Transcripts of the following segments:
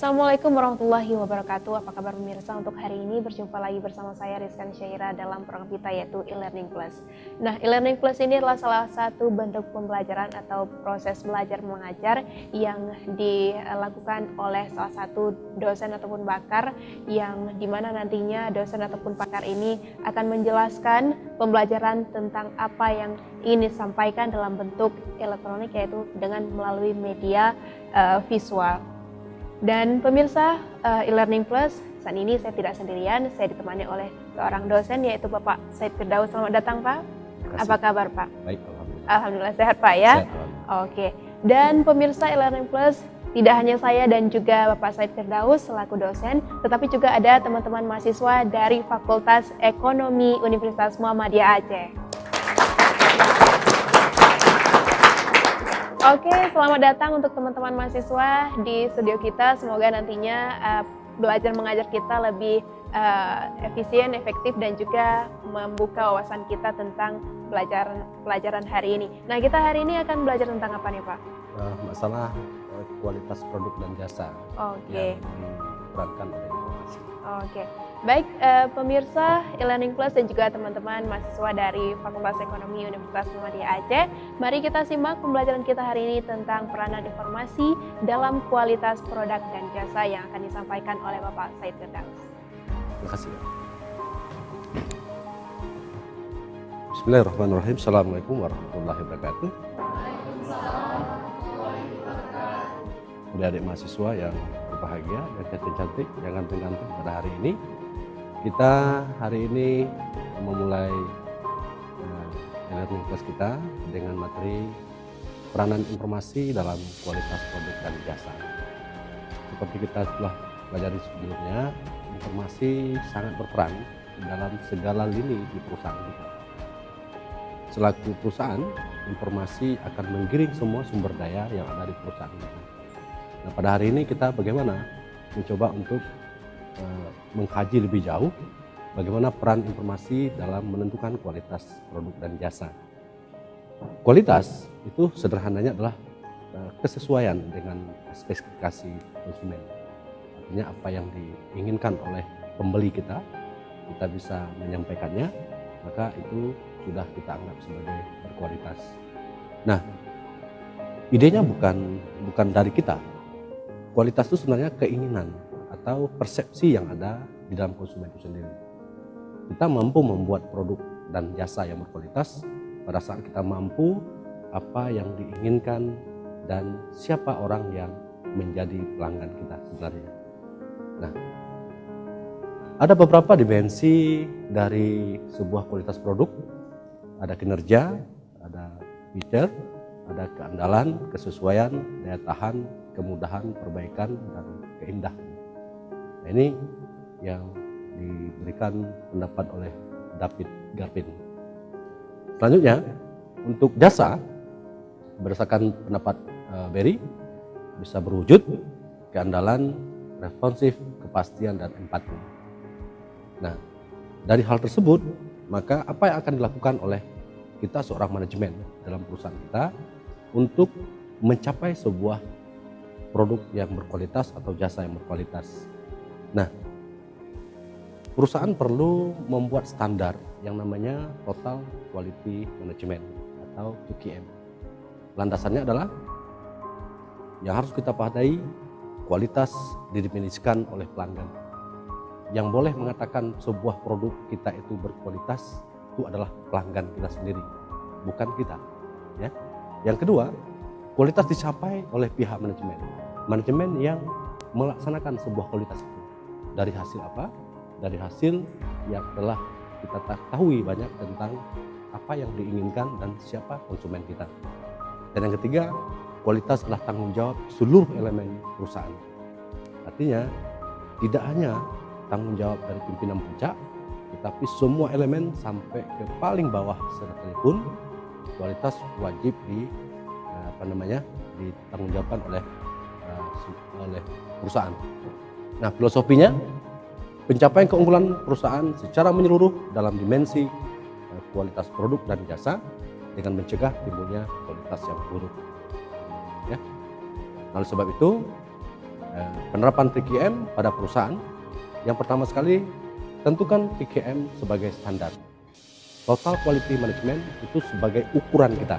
Assalamualaikum warahmatullahi wabarakatuh. Apa kabar pemirsa? Untuk hari ini berjumpa lagi bersama saya Rizkan Syaira dalam program kita yaitu e-learning plus. Nah, e-learning plus ini adalah salah satu bentuk pembelajaran atau proses belajar mengajar yang dilakukan oleh salah satu dosen ataupun pakar, yang dimana nantinya dosen ataupun pakar ini akan menjelaskan pembelajaran tentang apa yang ingin disampaikan dalam bentuk elektronik, yaitu dengan melalui media visual. Dan pemirsa, e-learning plus, saat ini saya tidak sendirian, saya ditemani oleh seorang dosen yaitu Bapak Said Firdaus. Selamat datang Pak. Apa kabar Pak? Baik, alhamdulillah. Alhamdulillah sehat Pak ya? Sehat, Oke. Dan pemirsa e-learning plus, tidak hanya saya dan juga Bapak Said Firdaus selaku dosen, tetapi juga ada teman-teman mahasiswa dari Fakultas Ekonomi Universitas Muhammadiyah Aceh. Oke, selamat datang untuk teman-teman mahasiswa di studio kita. Semoga nantinya belajar mengajar kita lebih efisien, efektif, dan juga membuka wawasan kita tentang pelajaran hari ini. Nah, kita hari ini akan belajar tentang apa nih Pak? Masalah kualitas produk dan jasa Oke. yang diperankan oleh informasi. Oke, baik pemirsa e-learning plus dan juga teman-teman mahasiswa dari Fakultas Ekonomi Universitas Muhammadiyah Aceh, mari kita simak pembelajaran kita hari ini tentang peranan informasi dalam kualitas produk dan jasa yang akan disampaikan oleh Bapak Said Firdaus. Terima kasih. Bismillahirrahmanirrahim. Assalamualaikum warahmatullahi wabarakatuh. Adik-adik mahasiswa yang berbahagia, yang cantik-cantik, yang ganteng-ganteng pada hari ini. Kita hari ini memulai e-learning class kita dengan materi peranan informasi dalam kualitas produk dan jasa. Seperti kita telah pelajari sebelumnya, informasi sangat berperan dalam segala lini di perusahaan kita. Selaku perusahaan, informasi akan menggiring semua sumber daya yang ada di perusahaan kita. Nah, pada hari ini kita bagaimana mencoba untuk mengkaji lebih jauh bagaimana peran informasi dalam menentukan kualitas produk dan jasa. Kualitas itu sederhananya adalah kesesuaian dengan spesifikasi konsumen. Artinya apa yang diinginkan oleh pembeli kita bisa menyampaikannya, maka itu sudah kita anggap sebagai berkualitas. Nah, idenya bukan dari kita. Kualitas itu sebenarnya keinginan atau persepsi yang ada di dalam konsumen itu sendiri. Kita mampu membuat produk dan jasa yang berkualitas pada saat kita mampu apa yang diinginkan dan siapa orang yang menjadi pelanggan kita sebenarnya. Nah, ada beberapa dimensi dari sebuah kualitas produk. Ada kinerja, ada feature, ada keandalan, kesesuaian, daya tahan, kemudahan, perbaikan, dan keindahan. Nah, ini yang diberikan pendapat oleh David Garpin. Selanjutnya, untuk jasa, berdasarkan pendapat Berry, bisa berwujud keandalan, responsif, kepastian, dan empati. Nah, dari hal tersebut, maka apa yang akan dilakukan oleh kita seorang manajemen dalam perusahaan kita untuk mencapai sebuah produk yang berkualitas atau jasa yang berkualitas. Nah, perusahaan perlu membuat standar yang namanya Total Quality Management atau TQM. Landasannya adalah yang harus kita pahami, kualitas didefinisikan oleh pelanggan. Yang boleh mengatakan sebuah produk kita itu berkualitas itu adalah pelanggan kita sendiri, bukan kita. Ya. Yang kedua, kualitas dicapai oleh pihak manajemen. Manajemen yang melaksanakan sebuah kualitas itu. Dari hasil apa? Dari hasil yang telah kita ketahui banyak tentang apa yang diinginkan dan siapa konsumen kita. Dan yang ketiga, kualitas adalah tanggung jawab seluruh elemen perusahaan. Artinya, tidak hanya tanggung jawab dari pimpinan puncak, tetapi semua elemen sampai ke paling bawah sekalipun kualitas wajib ditanggungjawabkan oleh perusahaan. Nah, filosofinya pencapaian keunggulan perusahaan secara menyeluruh dalam dimensi kualitas produk dan jasa dengan mencegah timbulnya kualitas yang buruk. Ya. Oleh sebab itu, penerapan TQM pada perusahaan. Yang pertama sekali, tentukan TQM sebagai standar. Total Quality Management itu sebagai ukuran kita.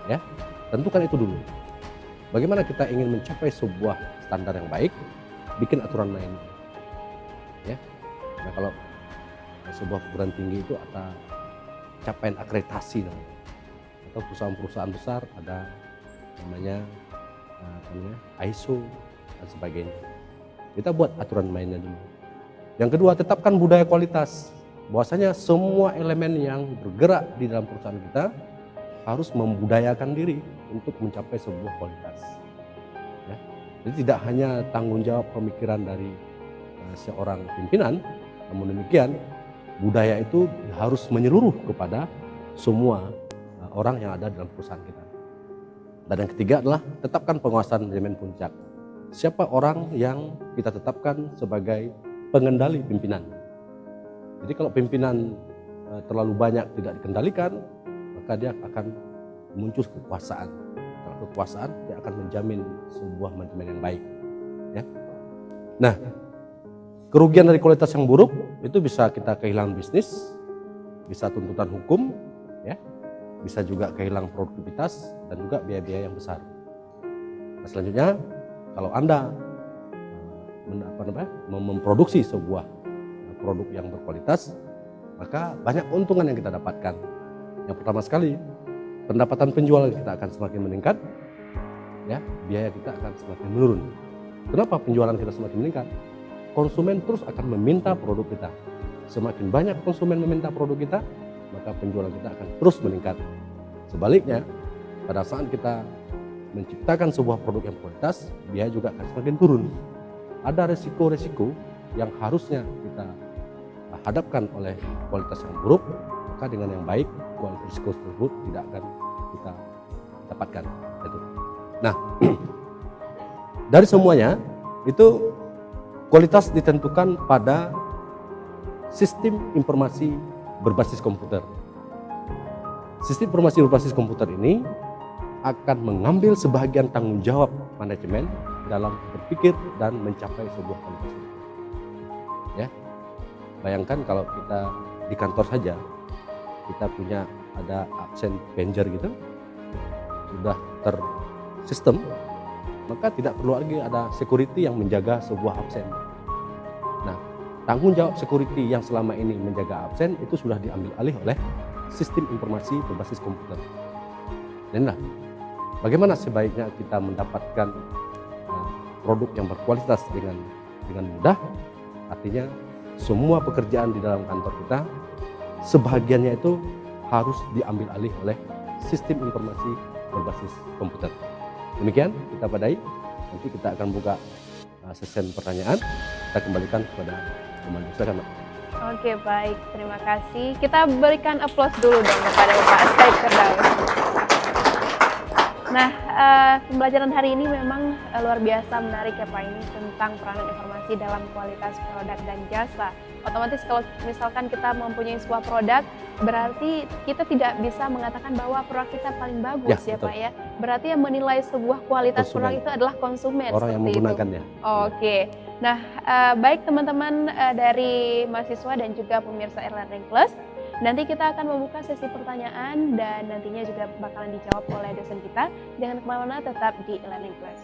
Ya, tentukan itu dulu. Bagaimana kita ingin mencapai sebuah standar yang baik, bikin aturan main. Ya, nah kalau sebuah perguruan tinggi itu ada capaian akreditasi, atau perusahaan-perusahaan besar ada namanya ISO dan sebagainya. Kita buat aturan mainnya dulu. Yang kedua, tetapkan budaya kualitas. Bahwasanya semua elemen yang bergerak di dalam perusahaan kita harus membudayakan diri untuk mencapai sebuah kualitas. Ya. Jadi tidak hanya tanggung jawab pemikiran dari seorang pimpinan, namun demikian budaya itu harus menyeluruh kepada semua orang yang ada dalam perusahaan kita. Dan yang ketiga adalah tetapkan penguasaan manajemen puncak. Siapa orang yang kita tetapkan sebagai pengendali pimpinan. Jadi kalau pimpinan terlalu banyak tidak dikendalikan, maka dia akan muncul kekuasaan. Kalau kekuasaan, dia akan menjamin sebuah manajemen yang baik. Ya. Nah, kerugian dari kualitas yang buruk itu bisa kita kehilangan bisnis, bisa tuntutan hukum, ya, bisa juga kehilangan produktivitas dan juga biaya-biaya yang besar. Nah, selanjutnya, kalau Anda memproduksi sebuah produk yang berkualitas, maka banyak keuntungan yang kita dapatkan. Yang pertama sekali, pendapatan penjual kita akan semakin meningkat, ya, biaya kita akan semakin menurun. Kenapa penjualan kita semakin meningkat? Konsumen terus akan meminta produk kita. Semakin banyak konsumen meminta produk kita, maka penjualan kita akan terus meningkat. Sebaliknya, pada saat kita menciptakan sebuah produk yang kualitas, biaya juga akan semakin turun. Ada resiko-resiko yang harusnya kita hadapkan oleh kualitas yang buruk, maka dengan yang baik kualitas risiko tersebut tidak akan kita dapatkan. Itu. Nah, dari semuanya itu kualitas ditentukan pada sistem informasi berbasis komputer. Sistem informasi berbasis komputer ini akan mengambil sebagian tanggung jawab manajemen dalam berpikir dan mencapai sebuah kualitas. Ya, bayangkan kalau kita di kantor saja, kita punya ada absen pager gitu, sudah tersistem, maka tidak perlu lagi ada security yang menjaga sebuah absen. Nah, tanggung jawab security yang selama ini menjaga absen itu sudah diambil alih oleh sistem informasi berbasis komputer. Dan nah, bagaimana sebaiknya kita mendapatkan produk yang berkualitas dengan mudah? Artinya semua pekerjaan di dalam kantor kita sebahagiannya itu harus diambil alih oleh sistem informasi berbasis komputer. Demikian kita padai. Nanti kita akan buka sesi pertanyaan. Kita kembalikan kepada pemandu. Silakan, Pak. Oke, baik, terima kasih. Kita berikan aplaus dulu dong kepada Bapak Said Firdaus. Nah, pembelajaran hari ini memang luar biasa menarik ya Pak, ini tentang peranan informasi dalam kualitas produk dan jasa. Otomatis kalau misalkan kita mempunyai sebuah produk, berarti kita tidak bisa mengatakan bahwa produk kita paling bagus ya Pak ya. Berarti yang menilai sebuah kualitas produk itu adalah konsumen. Orang yang menggunakannya. Oke. Nah, baik teman-teman dari mahasiswa dan juga pemirsa e-learning plus, nanti kita akan membuka sesi pertanyaan dan nantinya juga bakalan dijawab oleh dosen kita. Jangan kemana-mana, tetap di e-learning plus.